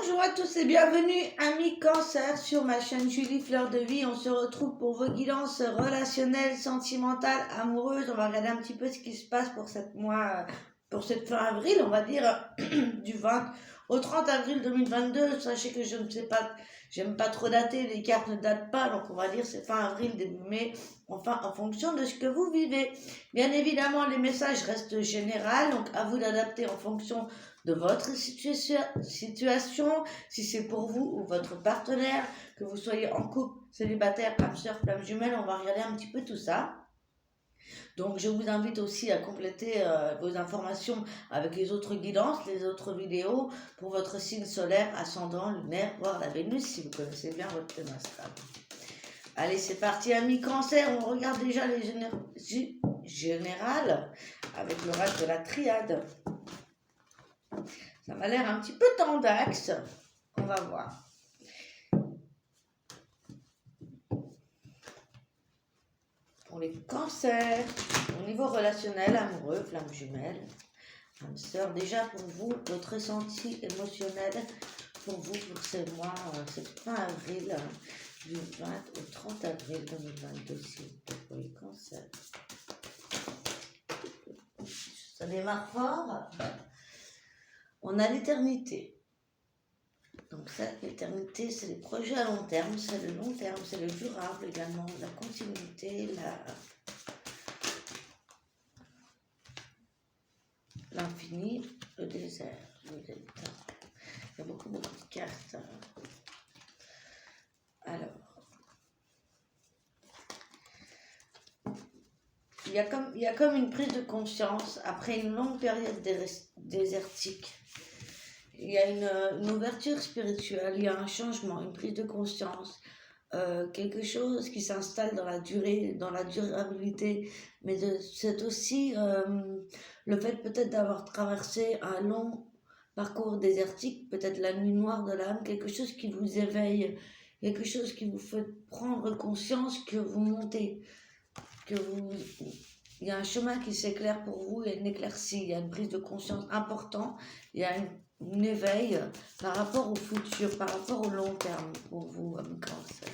Bonjour à tous et bienvenue amis Cancer sur ma chaîne Julie Fleur de Vie. On se retrouve pour vos guidances relationnelles, sentimentales, amoureuses. On va regarder un petit peu ce qui se passe pour pour cette fin avril, on va dire du 20 au 30 avril 2022. Sachez que je ne sais pas, j'aime pas trop dater, les cartes ne datent pas, donc on va dire c'est fin avril, début mai, enfin en fonction de ce que vous vivez. Bien évidemment, les messages restent généraux, donc à vous d'adapter en fonction de votre situation, si c'est pour vous ou votre partenaire, que vous soyez en couple, célibataire, âme sœur, flamme jumelle, on va regarder un petit peu tout ça. Donc je vous invite aussi à compléter vos informations avec les autres guidances, les autres vidéos pour votre signe solaire, ascendant, lunaire, voire la Vénus, si vous connaissez bien votre thème astral. Allez, c'est parti, amis Cancer, on regarde déjà les générales avec le reste de la triade. Ça m'a l'air un petit peu tendax. On va voir. Pour les cancers, au niveau relationnel, amoureux, flamme jumelle, âme sœur, déjà pour vous, votre ressenti émotionnel, pour vous, pour ces mois, cette fin avril, du 20 au 30 avril 2022, pour les cancers. Ça démarre fort. On a l'éternité. Donc ça, l'éternité, c'est les projets à long terme, c'est le long terme, c'est le durable également, la continuité, l'infini, le désert, le delta. Il y a beaucoup de cartes. Alors, il y a comme une prise de conscience après une longue période désertique. Il y a une ouverture spirituelle, il y a un changement, une prise de conscience, quelque chose qui s'installe dans la durée, dans la durabilité, mais c'est aussi le fait peut-être d'avoir traversé un long parcours désertique, peut-être la nuit noire de l'âme, quelque chose qui vous éveille, quelque chose qui vous fait prendre conscience que vous montez, il y a un chemin qui s'éclaire pour vous, il y a une éclaircie, il y a une prise de conscience importante, il y a un éveil par rapport au futur, par rapport au long terme pour vous, amis Cancer.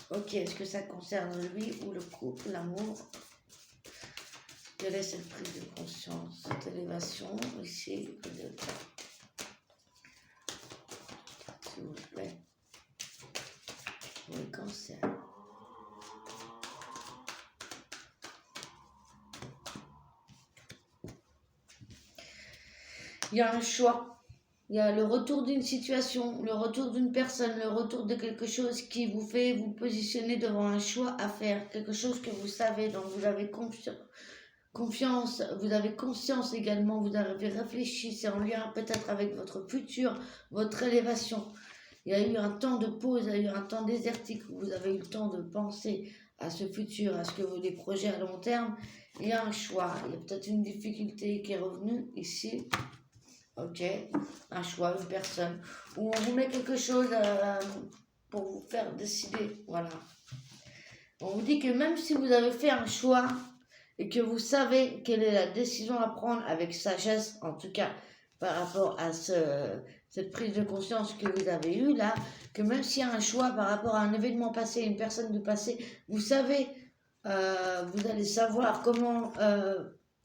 Ok, est-ce que ça concerne lui ou le couple, l'amour? Quelle est cette prise de conscience, cette élévation ici, s'il vous plaît, pour les cancers. Il y a un choix, il y a le retour d'une situation, le retour d'une personne, le retour de quelque chose qui vous fait vous positionner devant un choix à faire, quelque chose que vous savez, dont vous avez confiance, vous avez conscience également, vous avez réfléchi, c'est en lien peut-être avec votre futur, votre élévation. Il y a eu un temps de pause, il y a eu un temps désertique où vous avez eu le temps de penser à ce futur, à ce que vous des projets à long terme. Il y a un choix, il y a peut-être une difficulté qui est revenue ici. Ok, un choix, une personne, où on vous met quelque chose pour vous faire décider, voilà. On vous dit que même si vous avez fait un choix et que vous savez quelle est la décision à prendre avec sagesse, en tout cas par rapport à cette prise de conscience que vous avez eue là, que même s'il y a un choix par rapport à un événement passé, une personne du passé, vous savez, vous allez savoir comment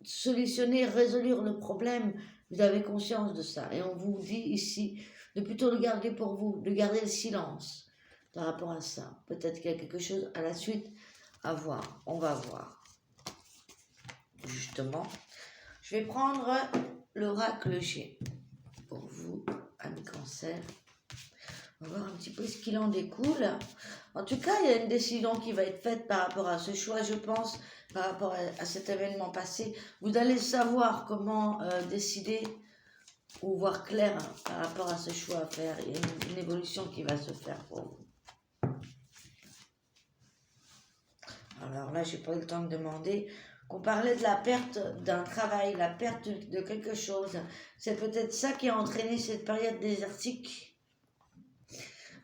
solutionner, résoudre le problème. Vous avez conscience de ça. Et on vous dit ici de plutôt le garder pour vous, de garder le silence par rapport à ça. Peut-être qu'il y a quelque chose à la suite à voir. On va voir. Justement, je vais prendre l'oracle G pour vous, amis Cancer. On va voir un petit peu ce qu'il en découle. En tout cas, il y a une décision qui va être faite par rapport à ce choix, je pense, par rapport à cet événement passé. Vous allez savoir comment décider ou voir clair par rapport à ce choix à faire. Il y a une évolution qui va se faire pour vous. Alors là, je n'ai pas eu le temps de demander qu'on parlait de la perte d'un travail, la perte de quelque chose. C'est peut-être ça qui a entraîné cette période désertique.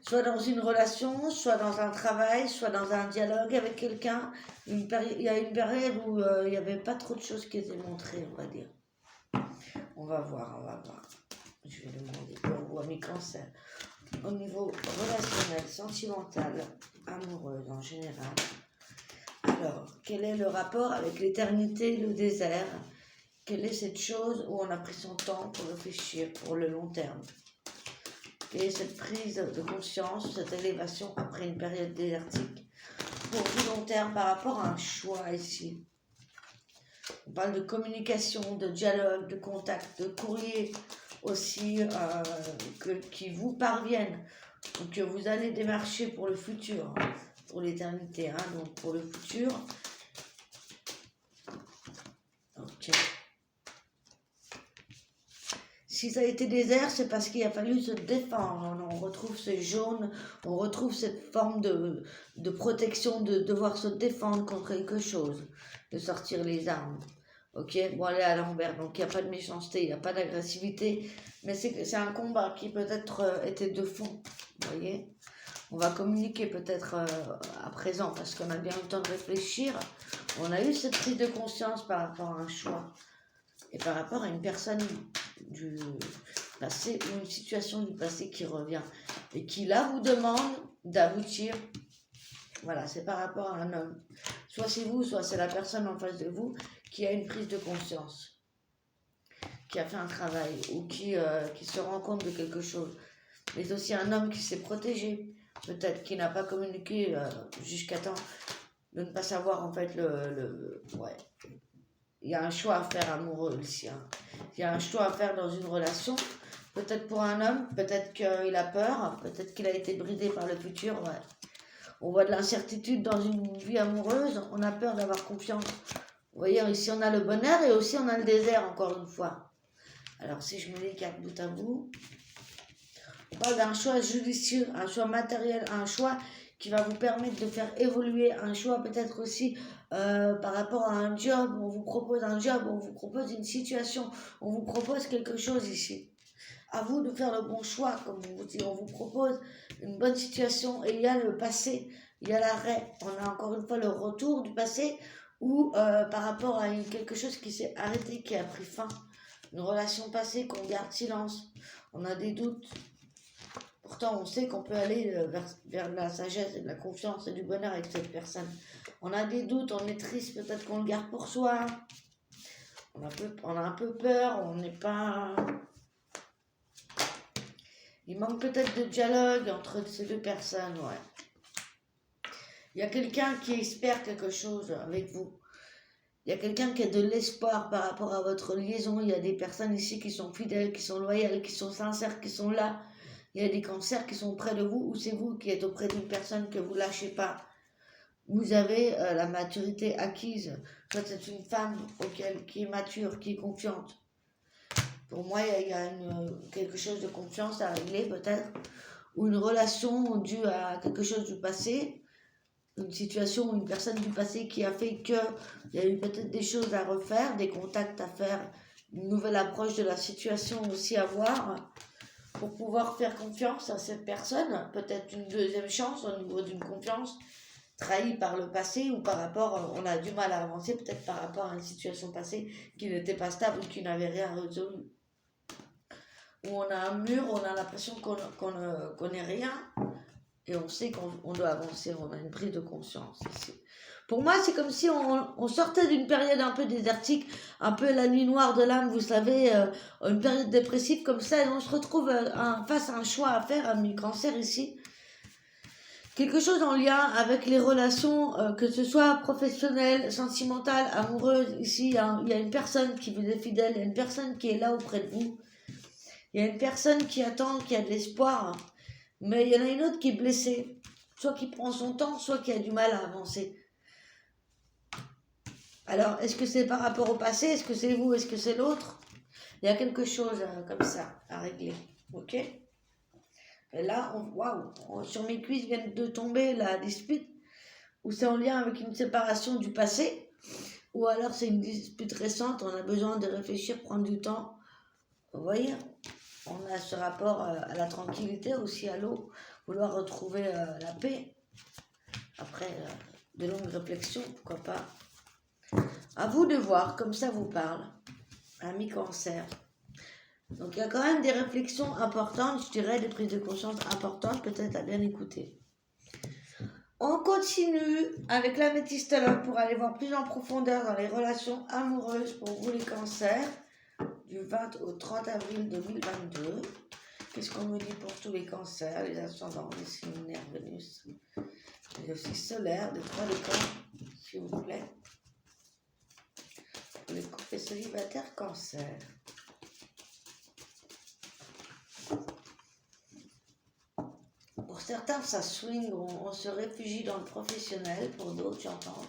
Soit dans une relation, soit dans un travail, soit dans un dialogue avec quelqu'un. Il y a une période où il n'y avait pas trop de choses qui étaient montrées, on va dire. On va voir. Je vais demander pour vous, ami cancer. Au niveau relationnel, sentimental, amoureux en général. Alors, quel est le rapport avec l'éternité, le désert? Quelle est cette chose où on a pris son temps pour réfléchir pour le long terme? Quelle est cette prise de conscience, cette élévation après une période désertique pour du long terme par rapport à un choix ici? On parle de communication, de dialogue, de contact, de courrier aussi qui vous parviennent ou que vous allez démarcher pour le futur, pour l'éternité, hein, donc pour le futur. Ok. Si ça a été désert, c'est parce qu'il a fallu se défendre. On retrouve ce jaune, on retrouve cette forme de protection, de devoir se défendre contre quelque chose, de sortir les armes. Ok, bon, allez à l'envers, donc il n'y a pas de méchanceté, il n'y a pas d'agressivité, mais c'est un combat qui peut-être était de fond, vous voyez. On va communiquer peut-être à présent, parce qu'on a bien eu le temps de réfléchir. On a eu cette prise de conscience par rapport à un choix, et par rapport à une personne du passé, ou une situation du passé qui revient, et qui là vous demande d'aboutir. Voilà, c'est par rapport à un homme. Soit c'est vous, soit c'est la personne en face de vous qui a une prise de conscience, qui a fait un travail ou qui se rend compte de quelque chose. Mais c'est aussi un homme qui s'est protégé, peut-être qui n'a pas communiqué jusqu'à temps de ne pas savoir en fait ouais. Il y a un choix à faire amoureux ici. Hein. Il y a un choix à faire dans une relation. Peut-être pour un homme, peut-être qu'il a peur, peut-être qu'il a été bridé par le futur. Ouais. On voit de l'incertitude dans une vie amoureuse, on a peur d'avoir confiance. Vous voyez, ici on a le bonheur et aussi on a le désert, encore une fois. Alors si je mets les cartes bout à bout, on parle d'un choix judicieux, un choix matériel, un choix qui va vous permettre de faire évoluer, un choix peut-être aussi par rapport à un job, on vous propose un job, on vous propose une situation, on vous propose quelque chose ici. À vous de faire le bon choix, comme on vous dit, on vous propose une bonne situation et il y a le passé, il y a l'arrêt, on a encore une fois le retour du passé ou par rapport à quelque chose qui s'est arrêté, qui a pris fin, une relation passée qu'on garde silence, on a des doutes, pourtant on sait qu'on peut aller vers la sagesse et de la confiance et du bonheur avec cette personne. On a des doutes, on est triste, peut-être qu'on le garde pour soi, on a un peu peur, on n'est pas... Il manque peut-être de dialogue entre ces deux personnes, ouais. Il y a quelqu'un qui espère quelque chose avec vous. Il y a quelqu'un qui a de l'espoir par rapport à votre liaison. Il y a des personnes ici qui sont fidèles, qui sont loyales, qui sont sincères, qui sont là. Il y a des cancers qui sont près de vous ou c'est vous qui êtes auprès d'une personne que vous ne lâchez pas. Vous avez la maturité acquise. Soit c'est une femme qui est mature, qui est confiante. Pour moi, il y a quelque chose de confiance à régler peut-être, ou une relation due à quelque chose du passé, une situation ou une personne du passé qui a fait qu'il y a eu peut-être des choses à refaire, des contacts à faire, une nouvelle approche de la situation aussi à voir, pour pouvoir faire confiance à cette personne, peut-être une deuxième chance au niveau d'une confiance trahie par le passé ou par rapport, on a du mal à avancer, peut-être par rapport à une situation passée qui n'était pas stable ou qui n'avait rien résolu. Où on a un mur, on a l'impression qu'on ne connaît rien et on sait qu'on doit avancer, on a une prise de conscience ici. Pour moi, c'est comme si on sortait d'une période un peu désertique, un peu la nuit noire de l'âme, vous savez, une période dépressive comme ça, et on se retrouve face à un choix à faire, un mi-cancer ici. Quelque chose en lien avec les relations, que ce soit professionnelles, sentimentales, amoureuses. Ici, il y a une personne qui vous est fidèle, il y a une personne qui est là auprès de vous. Il y a une personne qui attend, qui a de l'espoir, mais il y en a une autre qui est blessée, soit qui prend son temps, soit qui a du mal à avancer. Alors, est-ce que c'est par rapport au passé? Est-ce que c'est vous? Est-ce que c'est l'autre? Il y a quelque chose comme ça à régler, ok? Et là, waouh, sur mes cuisses vient de tomber la dispute, ou c'est en lien avec une séparation du passé, ou alors c'est une dispute récente, on a besoin de réfléchir, prendre du temps, vous voyez? On a ce rapport à la tranquillité, aussi à l'eau, vouloir retrouver la paix. Après de longues réflexions, pourquoi pas. À vous de voir, comme ça vous parle. Ami cancer. Donc il y a quand même des réflexions importantes, je dirais, des prises de conscience importantes, peut-être à bien écouter. On continue avec l'améthystologue pour aller voir plus en profondeur dans les relations amoureuses pour vous les cancers, du 20 au 30 avril 2022. Qu'est-ce qu'on nous dit pour tous les cancers, les ascendants, les signes lunaires, Vénus, les aussi solaires, les 3 décans, s'il vous plaît. Pour les couples célibataires cancer. Pour certains, ça swing, on se réfugie dans le professionnel, pour d'autres, j'entends.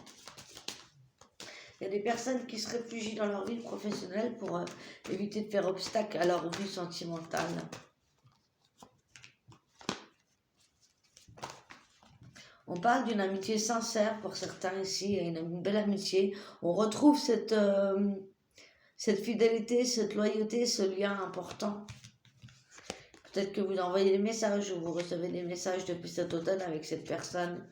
Il y a des personnes qui se réfugient dans leur vie professionnelle pour éviter de faire obstacle à leur vie sentimentale. On parle d'une amitié sincère pour certains ici, une belle amitié. On retrouve cette fidélité, cette loyauté, ce lien important. Peut-être que vous envoyez des messages ou vous recevez des messages depuis cet automne avec cette personne.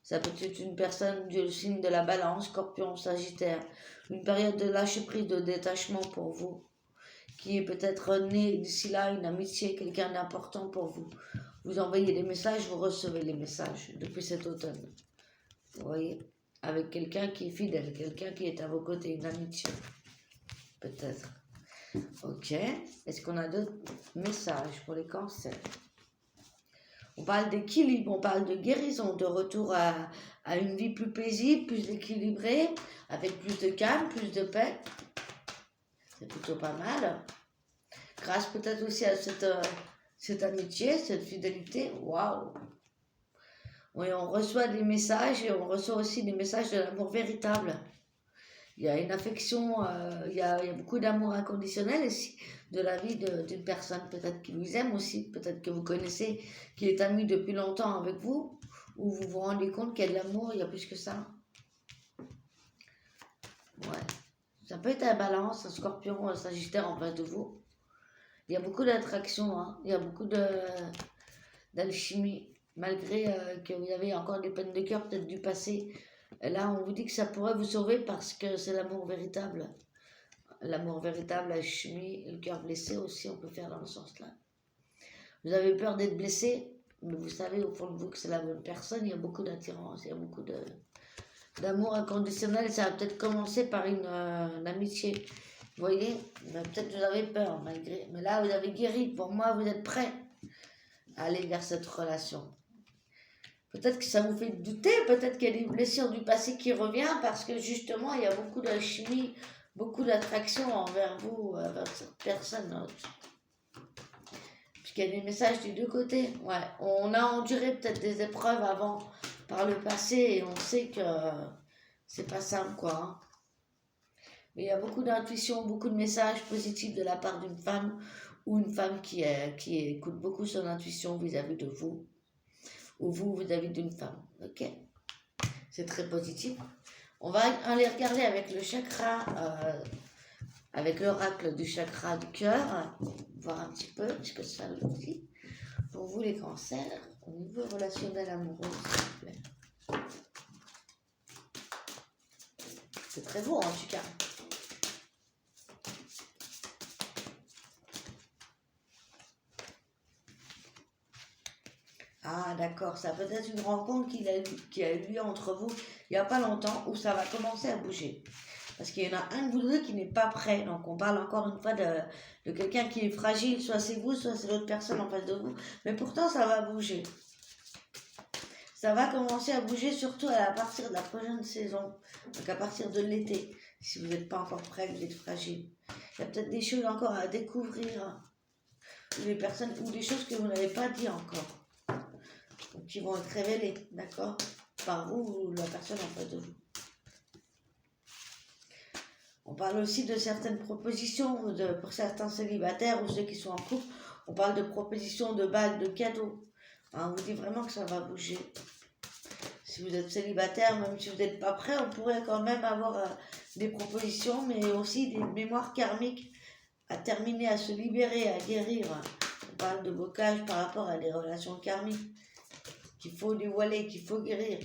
Ça peut être une personne du signe de la balance, Scorpion, Sagittaire. Une période de lâcher prise, de détachement pour vous. Qui est peut-être né d'ici là, une amitié, quelqu'un d'important pour vous. Vous envoyez des messages, vous recevez les messages depuis cet automne. Vous voyez, avec quelqu'un qui est fidèle, quelqu'un qui est à vos côtés, une amitié. Peut-être. Ok. Est-ce qu'on a d'autres messages pour les cancers? On parle d'équilibre, on parle de guérison, de retour à une vie plus paisible, plus équilibrée, avec plus de calme, plus de paix. C'est plutôt pas mal. Grâce peut-être aussi à cette amitié, cette fidélité. Waouh! Oui, on reçoit des messages et on reçoit aussi des messages de l'amour véritable. Il y a une affection, il y a beaucoup d'amour inconditionnel ici, de la vie d'une personne peut-être qui vous aime aussi, peut-être que vous connaissez, qui est amie depuis longtemps avec vous, ou vous vous rendez compte qu'il y a de l'amour, il y a plus que ça. Ouais. Ça peut être un balance, un scorpion, un sagittaire en face de vous. Il y a beaucoup d'attraction, hein. Il y a beaucoup d'alchimie, malgré que vous avez encore des peines de cœur peut-être du passé. Là, on vous dit que ça pourrait vous sauver parce que c'est l'amour véritable. L'amour véritable, l'alchimie, le cœur blessé aussi, on peut faire dans ce sens-là. Vous avez peur d'être blessé, mais vous savez au fond de vous que c'est la bonne personne. Il y a beaucoup d'attirance, il y a beaucoup d'amour inconditionnel. Ça va peut-être commencer par une amitié. Vous voyez, peut-être vous avez peur, malgré. Mais là, vous avez guéri. Pour moi, vous êtes prêt à aller vers cette relation. Peut-être que ça vous fait douter, peut-être qu'il y a des blessures du passé qui reviennent parce que justement, il y a beaucoup d'alchimie, beaucoup d'attraction envers vous, envers cette personne. Puisqu'il y a des messages des deux côtés. Ouais, on a enduré peut-être des épreuves avant, par le passé, et on sait que c'est pas simple, quoi. Hein. Mais il y a beaucoup d'intuition, beaucoup de messages positifs de la part d'une femme ou une femme qui écoute beaucoup son intuition vis-à-vis de vous ou vous vis-à-vis d'une femme. Ok, c'est très positif. On va aller regarder avec le chakra, avec l'oracle du chakra du cœur, voir un petit peu ce que ça nous dit. Pour vous les cancers, au niveau relationnel amoureux, s'il vous plaît. C'est très beau en tout cas. Ah d'accord, ça peut être une rencontre qui a eu lieu entre vous il n'y a pas longtemps où ça va commencer à bouger. Parce qu'il y en a un de vous deux qui n'est pas prêt. Donc on parle encore une fois de quelqu'un qui est fragile, soit c'est vous, soit c'est l'autre personne en face de vous. Mais pourtant ça va bouger. Ça va commencer à bouger surtout à partir de la prochaine saison. Donc à partir de l'été. Si vous n'êtes pas encore prêt, vous êtes fragile. Il y a peut-être des choses encore à découvrir. Ou des choses que vous n'avez pas dit encore. Qui vont être révélés, d'accord, par vous ou la personne en face de vous. On parle aussi de certaines propositions pour certains célibataires ou ceux qui sont en couple. On parle de propositions de bagues, de cadeaux. On vous dit vraiment que ça va bouger. Si vous êtes célibataire, même si vous n'êtes pas prêt, on pourrait quand même avoir des propositions, mais aussi des mémoires karmiques à terminer, à se libérer, à guérir. On parle de blocage par rapport à des relations karmiques qu'il faut dévoiler, qu'il faut guérir.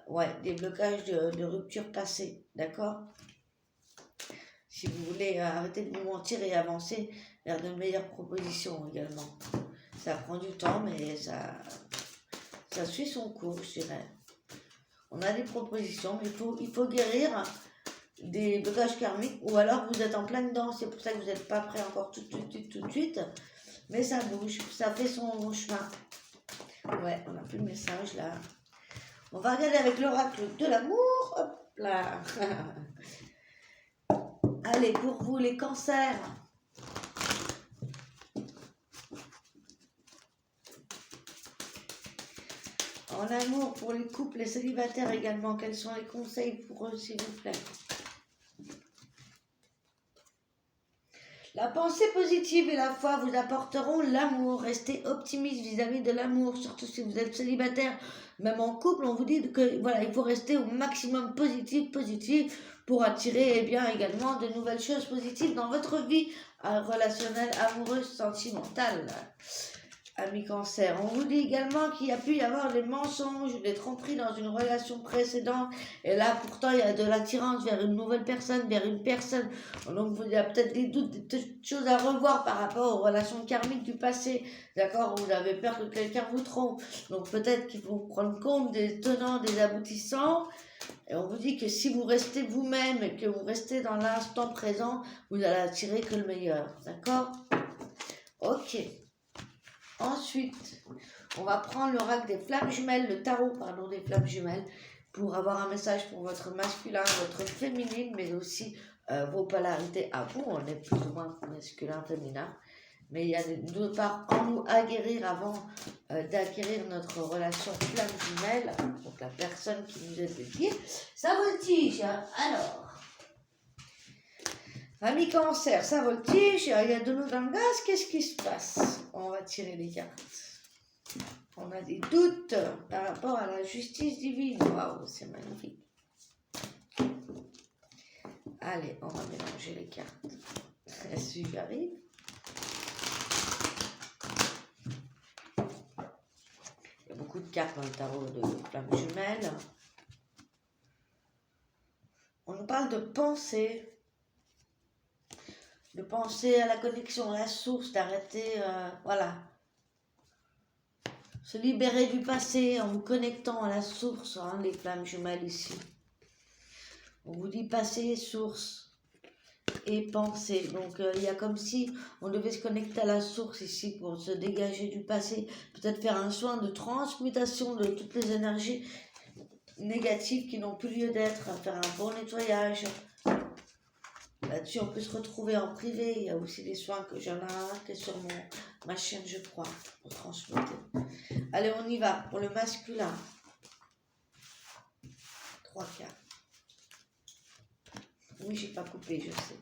Ouais, des blocages de rupture passée, d'accord? Si vous voulez arrêter de vous mentir et avancer, vers de meilleures propositions également. Ça prend du temps, mais ça suit son cours, je dirais. On a des propositions, mais il faut guérir des blocages karmiques, ou alors vous êtes en plein dedans, c'est pour ça que vous n'êtes pas prêt encore tout de suite, mais ça bouge, ça fait son chemin. Ouais, on n'a plus le message là. On va regarder avec l'oracle de l'amour. Hop là. Allez, pour vous les cancers. En amour, pour les couples, les célibataires également, quels sont les conseils pour eux, s'il vous plaît? La pensée positive et la foi vous apporteront l'amour. Restez optimiste vis-à-vis de l'amour, surtout si vous êtes célibataire. Même en couple, on vous dit que voilà, il faut rester au maximum positif pour attirer bien également de nouvelles choses positives dans votre vie relationnelle, amoureuse, sentimentale. Amis cancer, on vous dit également qu'il y a pu y avoir des mensonges, des tromperies dans une relation précédente, et là pourtant il y a de l'attirance vers une nouvelle personne, vers une personne, donc il y a peut-être des doutes, des choses à revoir par rapport aux relations karmiques du passé, d'accord, vous avez peur que quelqu'un vous trompe, donc peut-être qu'il faut prendre compte des tenants, des aboutissants, et on vous dit que si vous restez vous-même et que vous restez dans l'instant présent, vous allez attirer que le meilleur, d'accord? Ok. Ensuite, on va prendre l'oracle des flammes jumelles, le tarot, pardon, des flammes jumelles, pour avoir un message pour votre masculin, votre féminine, mais aussi vos polarités à vous. On est plus ou moins masculin, féminin, mais il y a deux parts en nous à guérir avant d'acquérir notre relation flamme jumelle, donc la personne qui nous est dédiée. Ça voltige, alors. Ami cancer, ça voltige, il y a de l'eau dans le gaz, qu'est-ce qui se passe? On va tirer les cartes. On a des doutes par rapport à la justice divine. Waouh, c'est magnifique. Allez, on va mélanger les cartes. Si j'y arrive. Il y a beaucoup de cartes dans le tarot de flammes jumelles. On nous parle de pensée. De penser à la connexion, à la source, d'arrêter, voilà. Se libérer du passé en vous connectant à la source, hein, les flammes jumelles ici. On vous dit passé, source et pensée. Donc il y a comme si on devait se connecter à la source ici pour se dégager du passé. Peut-être faire un soin de transmutation de toutes les énergies négatives qui n'ont plus lieu d'être. Faire un bon nettoyage. Là-dessus, on peut se retrouver en privé. Il y a aussi des soins que j'en ai un qui est sur ma chaîne, je crois, pour transmettre. Allez, on y va. Pour le masculin. 3 cartes. Oui, j'ai pas coupé, je sais.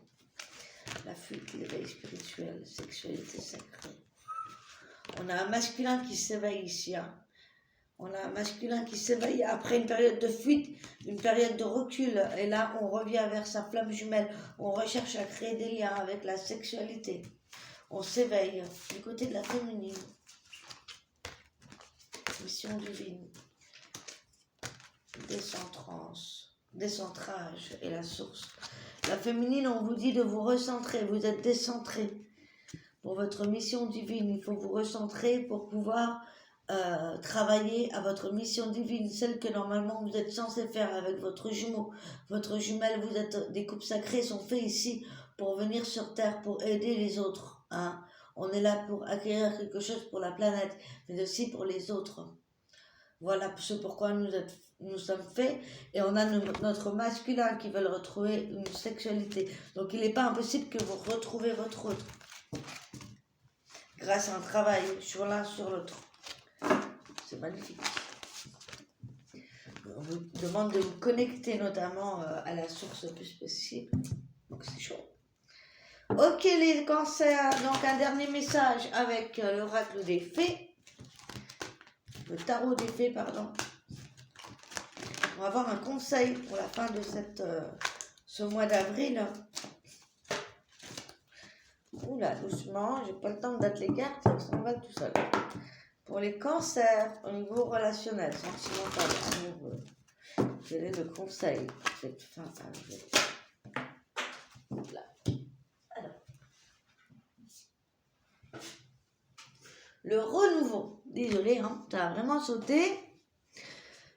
La fuite, l'éveil spirituel, sexualité sacrée. On a un masculin qui s'éveille ici. Hein. On a un masculin qui s'éveille après une période de fuite, une période de recul. Et là, on revient vers sa flamme jumelle. On recherche à créer des liens avec la sexualité. On s'éveille du côté de la féminine. Mission divine. Décentrage et la source. La féminine, on vous dit de vous recentrer. Vous êtes décentré. Pour votre mission divine, il faut vous recentrer pour pouvoir travailler à votre mission divine, celle que normalement vous êtes censé faire avec votre jumeau, votre jumelle. Vous êtes des couples sacrés sont faits ici pour venir sur terre, pour aider les autres. Hein. On est là pour acquérir quelque chose pour la planète, mais aussi pour les autres. Voilà ce pourquoi nous sommes faits, et on a notre masculin qui veut retrouver une sexualité. Donc il n'est pas impossible que vous retrouviez votre autre grâce à un travail sur l'un sur l'autre. C'est magnifique. On vous demande de vous connecter notamment à la source le plus possible. Donc c'est chaud. Ok les cancers, donc un dernier message avec l'oracle des fées. Le tarot des fées, pardon. On va avoir un conseil pour la fin de ce mois d'avril. Oula, doucement, j'ai pas le temps de battre les cartes, ça s'en va tout seul. Pour les cancers, au niveau relationnel, sentimental, amoureux, quel est le conseil pour cette fin d'avril? Là. Alors. Le renouveau. Désolé, hein, ça a vraiment sauté.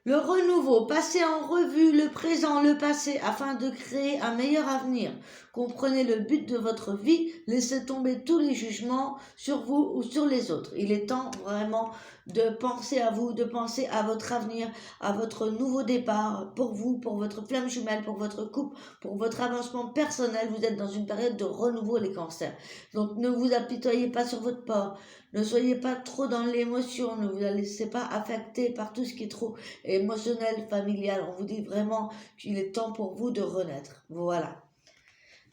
Le renouveau, passez en revue le présent, le passé, afin de créer un meilleur avenir. Comprenez le but de votre vie, laissez tomber tous les jugements sur vous ou sur les autres. Il est temps vraiment de penser à vous, de penser à votre avenir, à votre nouveau départ, pour vous, pour votre flamme jumelle, pour votre couple, pour votre avancement personnel. Vous êtes dans une période de renouveau, les cancers. Donc ne vous apitoyez pas sur votre port, ne soyez pas trop dans l'émotion, ne vous laissez pas affecter par tout ce qui est trop émotionnel, familial. On vous dit vraiment qu'il est temps pour vous de renaître. Voilà.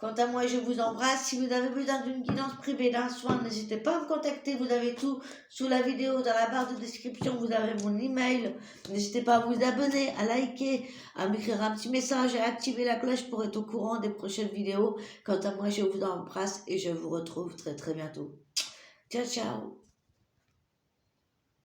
Quant à moi, je vous embrasse. Si vous avez besoin d'une guidance privée, d'un soin, n'hésitez pas à me contacter. Vous avez tout sous la vidéo, dans la barre de description. Vous avez mon email. N'hésitez pas à vous abonner, à liker, à m'écrire un petit message et à activer la cloche pour être au courant des prochaines vidéos. Quant à moi, je vous embrasse et je vous retrouve très très bientôt. Ciao, ciao.